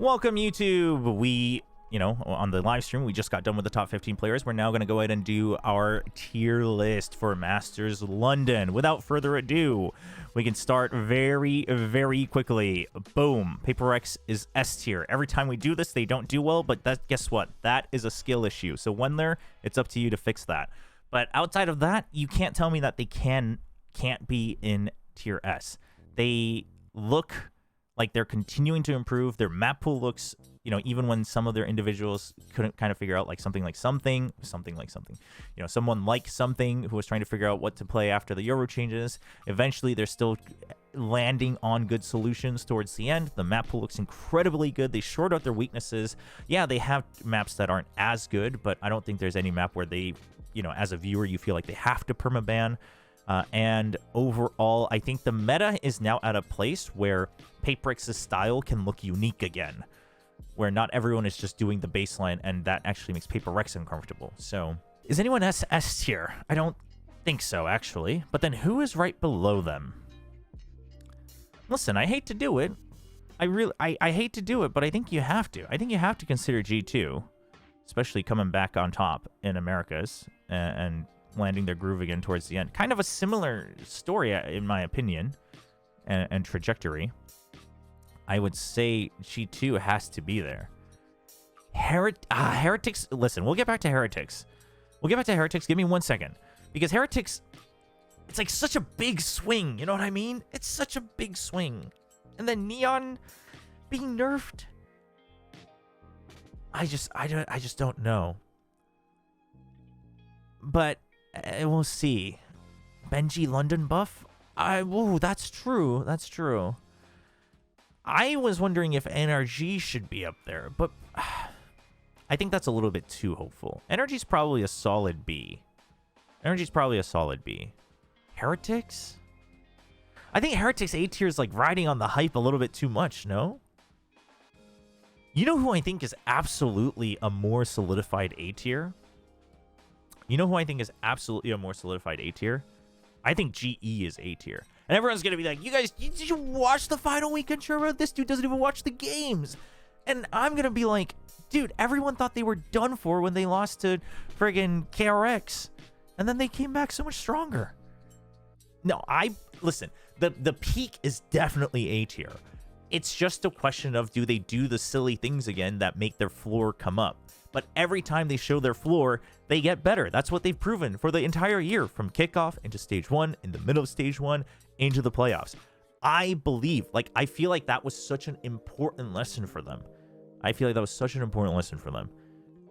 Welcome, YouTube. On the live stream, we just got done with the top 15 players. We're now going to go ahead and do our tier list for Masters London. Without further ado, we can start very, very quickly. Boom. PRX is S tier. Every time we do this, they don't do well, but guess what? That is a skill issue. So Wendler, it's up to you to fix that. But outside of that, you can't tell me that they can't be in tier S. They look like they're continuing to improve. Their map pool looks, even when some of their individuals couldn't kind of figure out something like something. Someone like something who was trying to figure out what to play after the Euro changes. Eventually, they're still landing on good solutions towards the end. The map pool looks incredibly good. They short out their weaknesses. Yeah, they have maps that aren't as good, but I don't think there's any map where they, as a viewer, you feel like they have to permaban. And overall, I think the meta is now at a place where PRX's style can look unique again, where not everyone is just doing the baseline, and that actually makes PRX uncomfortable. So, is anyone S tier? I don't think so, actually. But then who is right below them? Listen, I hate to do it. I hate to do it, but I think you have to. I think you have to consider G2, especially coming back on top in Americas and landing their groove again towards the end. Kind of a similar story, in my opinion, and trajectory. I would say G2 has to be there. Heretics. Listen, we'll get back to Heretics. Give me 1 second. Because Heretics, it's like such a big swing. You know what I mean? It's such a big swing. And then Neon being nerfed. I just don't know. But we'll see. Benji London buff? Whoa, that's true. That's true. I was wondering if NRG should be up there, but I think that's a little bit too hopeful. NRG's probably a solid B. Heretics? I think Heretics A tier is like riding on the hype a little bit too much, no? You know who I think is absolutely a more solidified A tier? I think GE is A tier. And everyone's going to be like, you guys, did you watch the final weekend, Chobra? This dude doesn't even watch the games. And I'm going to be like, dude, everyone thought they were done for when they lost to friggin' PRX. And then they came back so much stronger. No, listen, the peak is definitely A tier. It's just a question of, do they do the silly things again that make their floor come up? But every time they show their floor, they get better. That's what they've proven for the entire year, from kickoff into stage 1, in the middle of stage 1, into the playoffs. I feel like that was such an important lesson for them.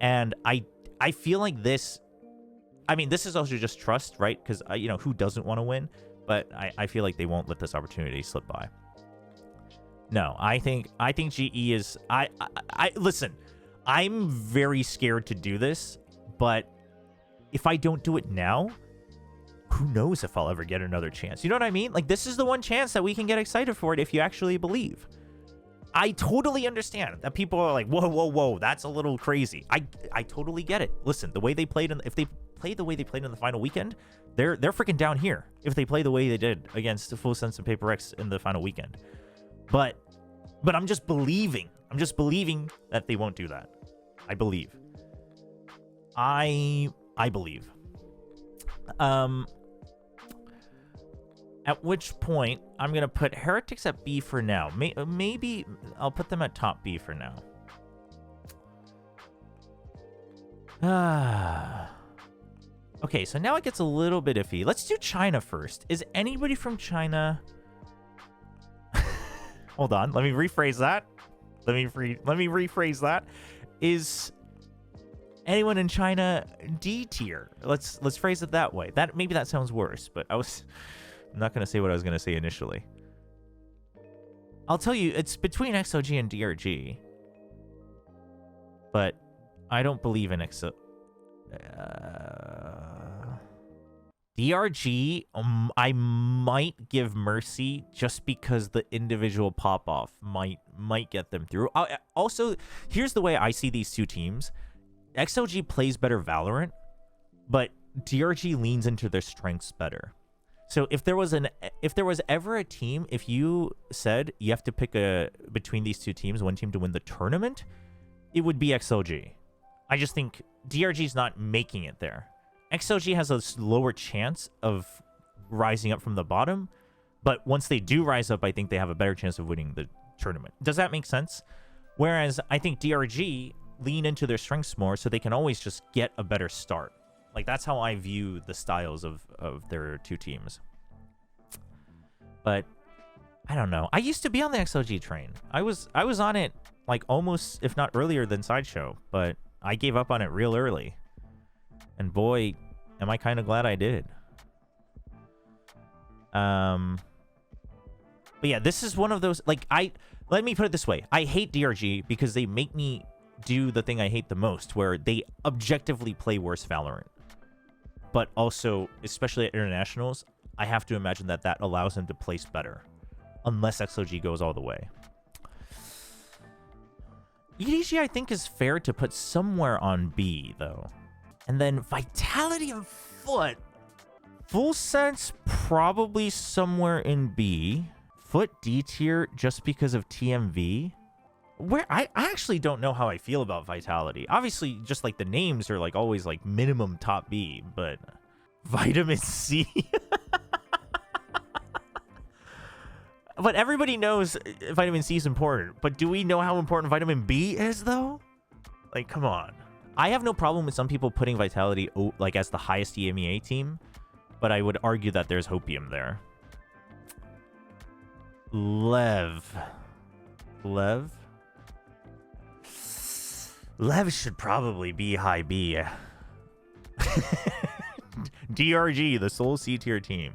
And I feel like this, this is also just trust, right? Because, who doesn't want to win? But I feel like they won't let this opportunity slip by. No, I think GE is, listen, I'm very scared to do this, but if I don't do it now, who knows if I'll ever get another chance? You know what I mean? Like, this is the one chance that we can get excited for it if you actually believe. I totally understand that people are like, whoa, that's a little crazy. I totally get it. Listen, the way they played, if they play the way they played in the final weekend, they're freaking down here if they play the way they did against the Full Sense and PRX in the final weekend. But I'm just believing. That they won't do that. I believe. I believe. At which point, I'm going to put Heretics at B for now. Maybe I'll put them at top B for now. Okay, so now it gets a little bit iffy. Let's do China first. Is anybody from China... Hold on, let me rephrase that. Is anyone in China D tier? Let's phrase it that way. Maybe that sounds worse, but I'm not gonna say what I was gonna say initially. I'll tell you, it's between XOG and DRG, but I don't believe in XO. DRG, I might give mercy just because the individual pop-off might get them through. Also, here's the way I see these two teams. XOG plays better Valorant, but DRG leans into their strengths better. So if there was ever a team, if you said you have to pick between these two teams, one team to win the tournament, it would be XOG. I just think DRG's not making it there. XOG has a lower chance of rising up from the bottom, but once they do rise up, I think they have a better chance of winning the tournament. Does that make sense? Whereas I think DRG lean into their strengths more so they can always just get a better start. Like, that's how I view the styles of their two teams. But I don't know. I used to be on the XOG train. I was on it like almost, if not earlier than Sideshow, but I gave up on it real early. And boy, am I kind of glad I did. But yeah, this is one of those, like, let me put it this way. I hate DRG because they make me do the thing I hate the most, where they objectively play worse Valorant. But also, especially at internationals, I have to imagine that that allows them to place better. Unless XOG goes all the way. EDG, I think, is fair to put somewhere on B, though. And then Vitality and Foot. Full Sense, probably somewhere in B. Foot D tier just because of TMV. Where I actually don't know how I feel about Vitality. Obviously, just like the names are like always like minimum top B, but Vitamin C. But everybody knows vitamin C is important. But do we know how important vitamin B is, though? Like, come on. I have no problem with some people putting Vitality like as the highest EMEA team, but I would argue that there's hopium there. Lev should probably be high B. DRG, the sole C tier team.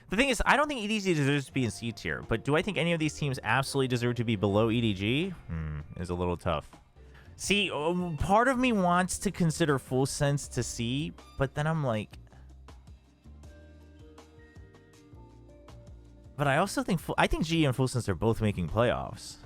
The thing is, I don't think EDG deserves to be in C tier, but do I think any of these teams absolutely deserve to be below EDG? Is a little tough. See, part of me wants to consider Full Sense to C, but then I'm like... But I also think... I think GE and Full Sense are both making playoffs.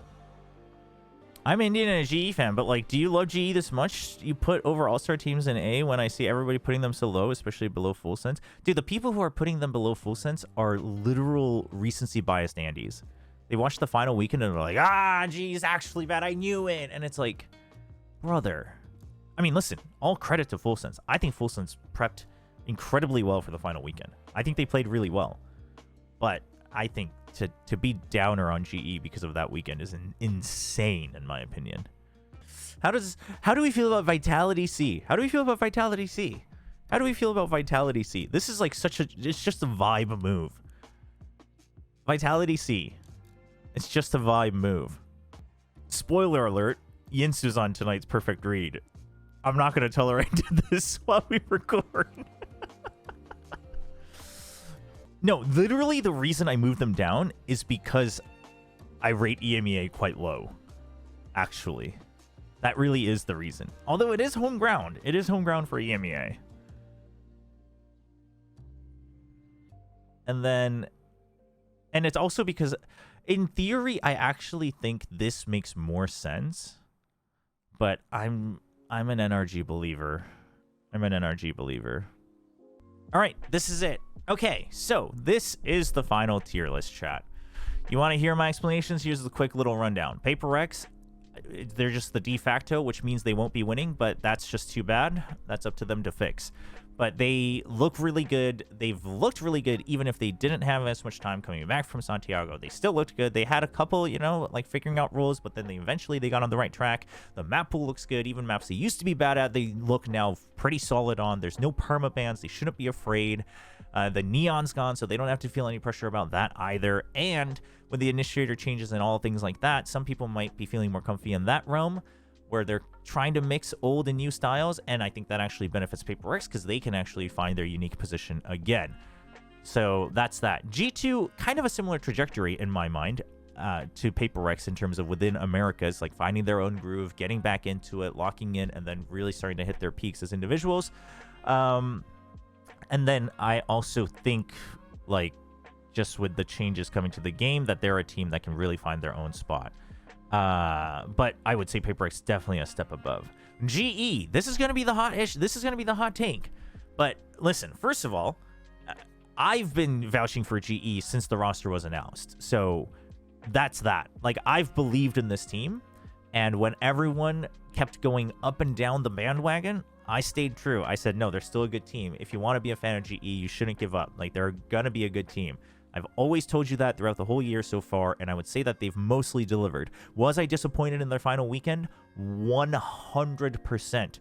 I'm Indian and a GE fan, but like, do you love GE this much? You put over All-Star teams in A when I see everybody putting them so low, especially below Full Sense? Dude, the people who are putting them below Full Sense are literal recency biased Andes. They watch the final weekend and they're like, GE is actually bad. I knew it. And it's like, brother. I mean, listen, all credit to Full Sense. I think Full Sense prepped incredibly well for the final weekend. I think they played really well. But I think to be downer on GE because of that weekend is insane, in my opinion. How do we feel about Vitality C? How do we feel about Vitality C? How do we feel about Vitality C? This is like it's just a vibe move. Vitality C. It's just a vibe move. Spoiler alert, Yinsu's on tonight's Perfect Read. I'm not going to tell her I did this while we record. No, literally the reason I moved them down is because I rate EMEA quite low. Actually. That really is the reason. Although it is home ground. It is home ground for EMEA. And it's also because, in theory, I actually think this makes more sense. But I'm an NRG believer. I'm an NRG believer. All right, this is it. Okay, so this is the final tier list, chat. You want to hear my explanations? Here's the quick little rundown. PRX, they're just the de facto, which means they won't be winning, but that's just too bad. That's up to them to fix. But they look really good. They've looked really good, even if they didn't have as much time coming back from Santiago. They still looked good. They had a couple, like figuring out rules, but then eventually they got on the right track. The map pool looks good. Even maps they used to be bad at, they look now pretty solid on. There's no perma bans. They shouldn't be afraid. The neon's gone, so they don't have to feel any pressure about that either. And with the initiator changes and all things like that, some people might be feeling more comfy in that realm, where they're trying to mix old and new styles, and I think that actually benefits PRX because they can actually find their unique position again. So that's that. G2, kind of a similar trajectory in my mind to PRX in terms of within Americas, like finding their own groove, getting back into it, locking in, and then really starting to hit their peaks as individuals. And then I also think, like, just with the changes coming to the game, that they're a team that can really find their own spot. But I would say PRX definitely a step above. GE, this is going to be the hot ish. This is going to be the hot take. But listen, first of all, I've been vouching for GE since the roster was announced. So that's that. Like, I've believed in this team. And when everyone kept going up and down the bandwagon, I stayed true. I said, no, they're still a good team. If you want to be a fan of GE, you shouldn't give up. Like, they're going to be a good team. I've always told you that throughout the whole year so far, and I would say that they've mostly delivered. Was I disappointed in their final weekend? 100%.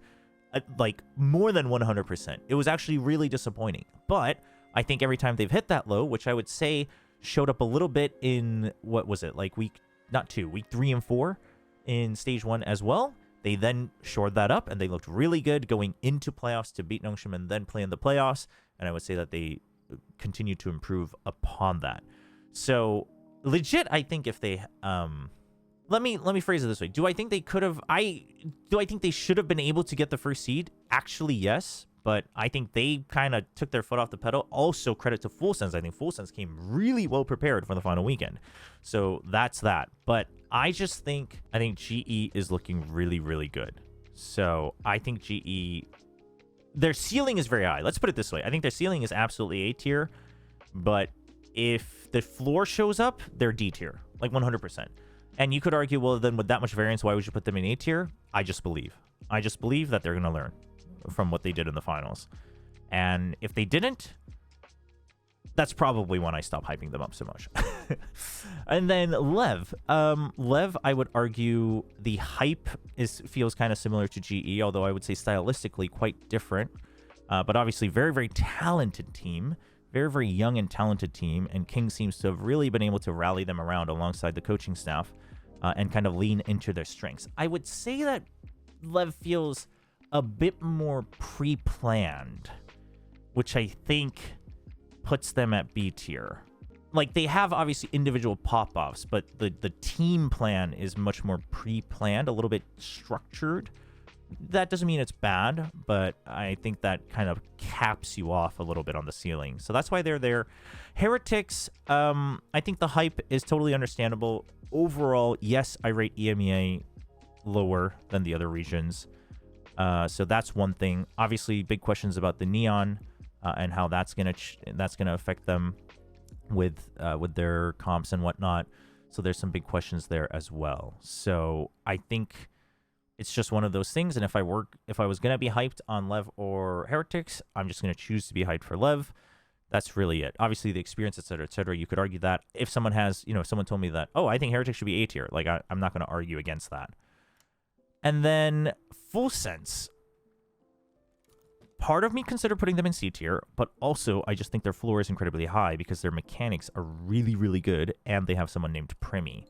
Like, more than 100%. It was actually really disappointing. But I think every time they've hit that low, which I would say showed up a little bit in, what was it, like week 3 and 4 in stage 1 as well. They then shored that up, and they looked really good going into playoffs to beat Nongshim and then play in the playoffs. And I would say that they continue to improve upon that. So legit, I think if they let me phrase it this way. Do I think they could have I think they should have been able to get the first seed? Actually, yes. But I think they kind of took their foot off the pedal. Also, credit to Full Sense. I think Full Sense came really well prepared for the final weekend. So that's that. But I think GE is looking really, really good. So I think GE, their ceiling is very high. Let's put it this way. I think their ceiling is absolutely A tier. But if the floor shows up, they're D tier, like 100%. And you could argue, well, then with that much variance, why would you put them in A tier? I just believe that they're going to learn from what they did in the finals. And if they didn't, that's probably when I stop hyping them up so much. And then Lev. Lev, I would argue the hype feels kind of similar to GE, although I would say stylistically quite different. But obviously very, very talented team. Very, very young and talented team. And King seems to have really been able to rally them around alongside the coaching staff and kind of lean into their strengths. I would say that Lev feels a bit more pre-planned, which I think puts them at B tier. Like, they have obviously individual pop-offs, but the team plan is much more pre-planned, a little bit structured. That doesn't mean it's bad, but I think that kind of caps you off a little bit on the ceiling. So that's why they're there. Heretics, I think the hype is totally understandable. Overall, yes, I rate EMEA lower than the other regions. So that's one thing. Obviously, big questions about the Neon and how that's gonna affect them with their comps and whatnot. So there's some big questions there as well. So I think it's just one of those things. And if I was gonna be hyped on Lev or Heretics, I'm just gonna choose to be hyped for Lev. That's really it. Obviously, the experience, et cetera, you could argue that. If someone has, if someone told me that, oh, I think Heretics should be A tier, like I'm not gonna argue against that. And then Full Sense. Part of me considered putting them in C tier, but also I just think their floor is incredibly high because their mechanics are really, really good, and they have someone named Primi.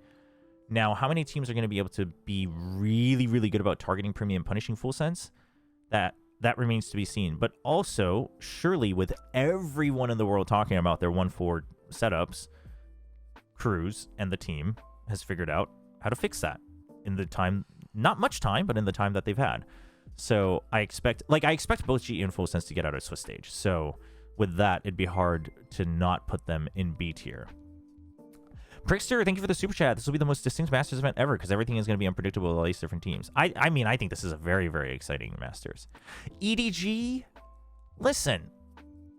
Now, how many teams are going to be able to be really, really good about targeting Primi and punishing Full Sense? That remains to be seen. But also, surely with everyone in the world talking about their 1-4 setups, Cruz and the team has figured out how to fix that in the time, not much time, but in the time that they've had. So I expect both GE and Full Sense to get out of Swiss stage. So with that, it'd be hard to not put them in B tier. Prickster, thank you for the super chat. This will be the most distinct Masters event ever because everything is going to be unpredictable with all these different teams. I mean, I think this is a very, very exciting Masters. EDG, listen,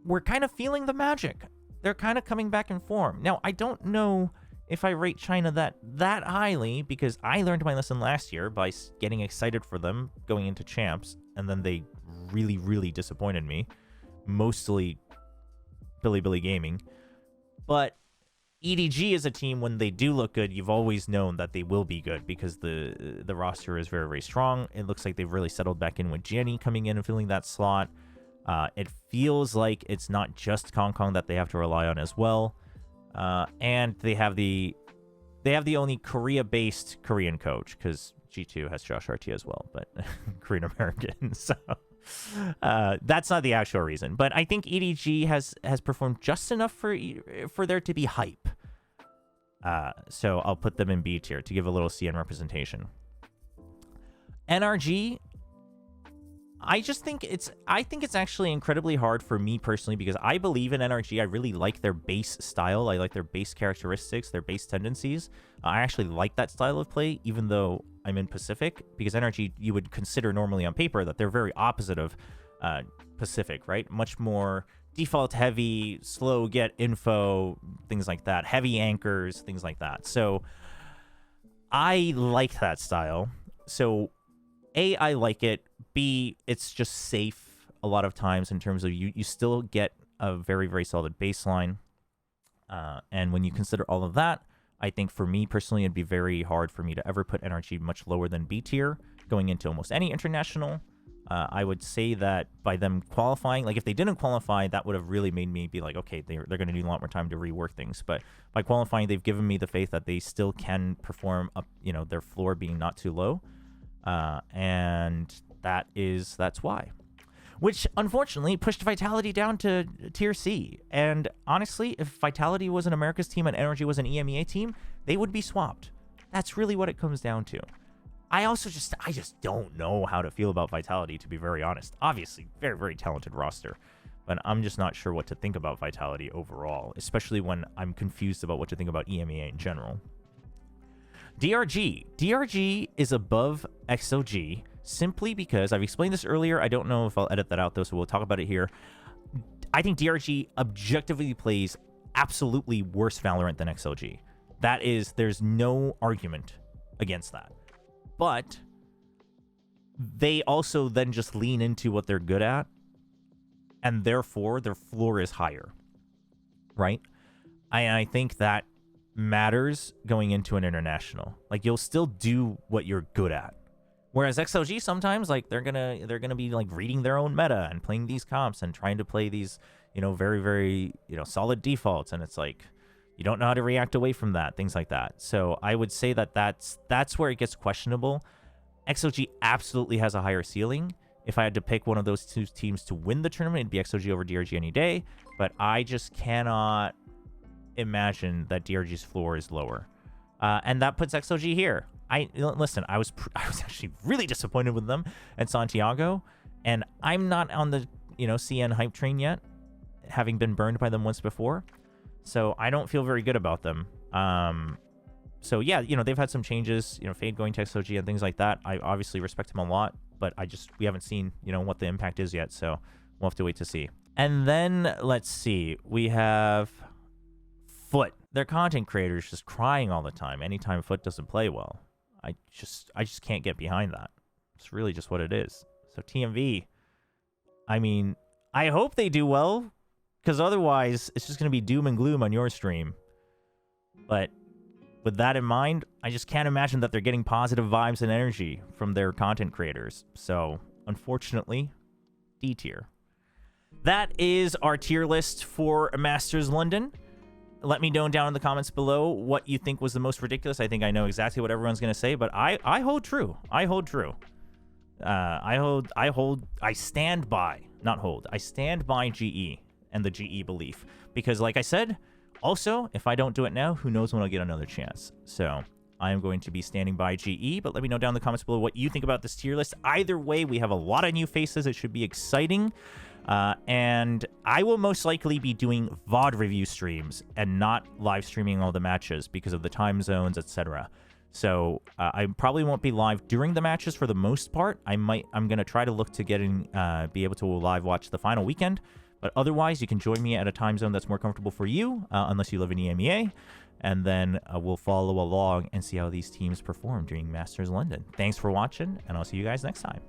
we're kind of feeling the magic. They're kind of coming back in form. Now, I don't know if I rate China that highly because I learned my lesson last year by getting excited for them going into champs, and then they really, really disappointed me. Mostly Billy Gaming. But EDG is a team, when they do look good, you've always known that they will be good because the roster is very, very strong. It looks like they've really settled back in with Jenny coming in and filling that slot. It feels like it's not just Kong that they have to rely on as well. And they have the only Korea-based Korean coach because G2 has Josh RT as well, but Korean American. So that's not the actual reason. But I think EDG has performed just enough for there to be hype. So I'll put them in B tier to give a little CN representation. NRG, I think it's actually incredibly hard for me personally because I believe in NRG. I really like their base style. I like their base characteristics, their base tendencies. I actually like that style of play, even though I'm in Pacific, because NRG you would consider normally on paper that they're very opposite of Pacific, right? Much more default heavy, slow get info, things like that, heavy anchors, things like that. So I like that style. So A, I like it. B, it's just safe a lot of times in terms of you still get a very, very solid baseline. And when you consider all of that, I think for me personally, it'd be very hard for me to ever put NRG much lower than B tier going into almost any international. I would say that by them qualifying, like if they didn't qualify, that would have really made me be like, okay, they're going to need a lot more time to rework things. But by qualifying, they've given me the faith that they still can perform up, their floor being not too low. And that's why. Which, unfortunately, pushed Vitality down to Tier C. And honestly, if Vitality was an America's team and NRG was an EMEA team, they would be swapped. That's really what it comes down to. I just don't know how to feel about Vitality, to be very honest. Obviously, very, very talented roster. But I'm just not sure what to think about Vitality overall, especially when I'm confused about what to think about EMEA in general. DRG. DRG is above XOG simply because, I've explained this earlier, I don't know if I'll edit that out though, so we'll talk about it here. I think DRG objectively plays absolutely worse Valorant than XOG. There's no argument against that. But they also then just lean into what they're good at, and therefore their floor is higher, right? I think that matters going into an international. Like, you'll still do what you're good at. Whereas XOG sometimes, like, they're gonna be like reading their own meta and playing these comps and trying to play these, very, very, solid defaults, and it's like you don't know how to react away from that, things like that. So I would say that that's where it gets questionable. XOG absolutely has a higher ceiling. If I had to pick one of those two teams to win the tournament, it'd be XOG over DRG any day. But I just cannot imagine that DRG's floor is lower, and that puts XOG here. Listen, I was actually really disappointed with them at Santiago, and I'm not on the CN hype train yet, having been burned by them once before. So I don't feel very good about them. So yeah, they've had some changes, Fade going to XOG and things like that. I obviously respect him a lot, but we haven't seen, what the impact is yet. So we'll have to wait to see. And then let's see, we have Foot. Their content creators just crying all the time anytime Foot doesn't play well. I just can't get behind that. It's really just what it is. So TMV, I mean, I hope they do well, because otherwise it's just going to be doom and gloom on your stream. But with that in mind, I just can't imagine that they're getting positive vibes and energy from their content creators. So unfortunately, D tier. That is our tier list for Masters London. Let me know down in the comments below what you think was the most ridiculous. I think I know exactly what everyone's going to say, but I hold true. I hold true. I stand by, not hold. I stand by GE and the GE belief. Because like I said, also, if I don't do it now, who knows when I'll get another chance. So I am going to be standing by GE, but let me know down in the comments below what you think about this tier list. Either way, we have a lot of new faces. It should be exciting. And I will most likely be doing VOD review streams and not live streaming all the matches because of the time zones, etc. So I probably won't be live during the matches for the most part. I'm going to try to look to be able to live watch the final weekend. But otherwise, you can join me at a time zone that's more comfortable for you, unless you live in EMEA. And then we'll follow along and see how these teams perform during Masters London. Thanks for watching, and I'll see you guys next time.